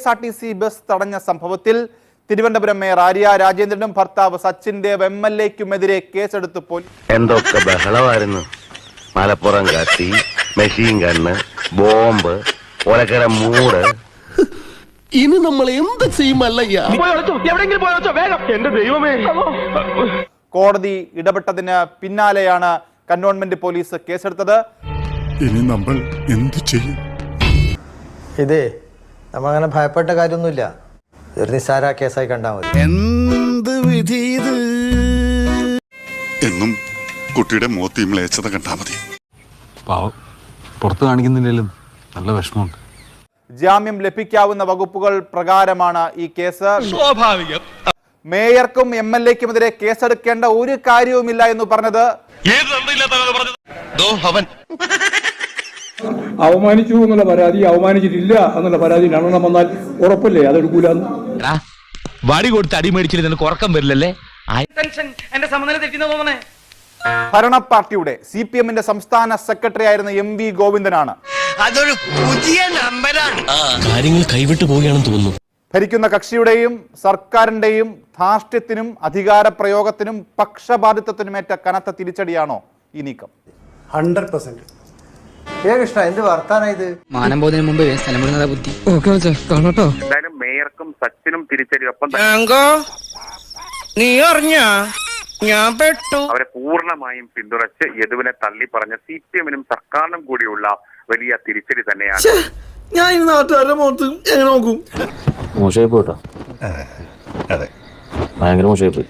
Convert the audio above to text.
KSRTC bus തടഞ്ഞ സംഭവത്തിൽ Thiruvananthapuram mayor Arya രാജേന്ദ്രനും ഭർത്താവ് സച്ചിൻ ദേവ് MLA-ക്കുമെതിരെ കേസെടുത്തു. എന്തൊക്കെ ബഹളമായിരുന്നു. മലപ്പുറം കത്തി, മെഷീൻ ഗണ്ണ്, ബോംബ്, ഒലക്കര മൂട്. ഇനി നമ്മൾ എന്ത് ചെയ്യുമല്ലയ്യ? കോടതി ഇടപെട്ടതിന് പിന്നാലെയാണ് കന്റോൺമെന്റ് പോലീസ് കേസെടുത്തത്. ഇനി നമ്മൾ എന്ത് ചെയ്യും? ഇതേ നമ്മളങ്ങനെ ഭയപ്പെട്ട കാര്യമൊന്നുമില്ല. ഒരു നിസ്സാര കേസായി കണ്ടാൽ മതി. എന്ത് വിധി ഇത്? എന്നും കുട്ടിയുടെ മുഖത്ത് മ്ലേച്ഛത കണ്ടാൽ മതി. പാവം പുറത്ത് കാണിക്കുന്നില്ലെങ്കിലും നല്ല വിഷമമുണ്ട്. ജാമ്യം ലഭിക്കാവുന്ന വകുപ്പുകൾ പ്രകാരമാണ് ഈ കേസ്. സ്വാഭാവികം. മേയർക്കും MLA-ക്കുമെതിരെ കേസെടുക്കേണ്ട ഒരു കാര്യവുമില്ല എന്ന് പറഞ്ഞത് അവമാനിച്ചു എന്നുള്ള പരാതി, അവമാനിച്ചിട്ടില്ല എന്നുള്ള പരാതി രണ്ടെണ്ണം വന്നാൽ ഉറപ്പല്ലേ അതെടുക്കൂല? വടി കൊടുത്ത് അടി മേടിച്ചിട്ട് നിനക്ക് ഉറക്കം വരില്ലല്ലേ? ഭരണ പാർട്ടിയുടെ CPM-ന്റെ സംസ്ഥാന സെക്രട്ടറി ആയിരുന്ന MV ഗോവിന്ദനാണ്. അതൊരു പുതിയ നമ്പറാണ്. കാര്യങ്ങൾ കൈവിട്ടു പോവുകയാണെന്ന് തോന്നുന്നു. ഭരിക്കുന്ന കക്ഷിയുടെയും സർക്കാരിന്റെയും ധാർഷ്ട്യത്തിനും അധികാര പ്രയോഗത്തിനും പക്ഷപാതിത്വത്തിനുമേറ്റ കനത്ത തിരിച്ചടിയാണോ ഈ നീക്കം? 100%. കൃഷ്ണ എന്ത് വർത്താനം ഇത്? മാനം പോകുന്നതിന് മുമ്പ് സ്ഥലം വിടുന്നതാ ബുദ്ധി. എന്തായാലും മേയർക്കും സച്ചിനും തിരിച്ചടി. ഒപ്പം നീ അറിഞ്ഞ ഞാൻ പെട്ടു. അവരെ പൂർണ്ണമായും പിന്തുണച്ച് യദുവിനെ തള്ളി പറഞ്ഞ CPM-നും സർക്കാരിനും കൂടിയുള്ള വലിയ തിരിച്ചടി തന്നെയാണ്. ഞാൻ ഈ നാട്ടുകാരുടെ മുഖത്ത് എങ്ങനെ നോക്കും? മോശമായി പോയിട്ടോ, ഭയങ്കര മോശമായി പോയി.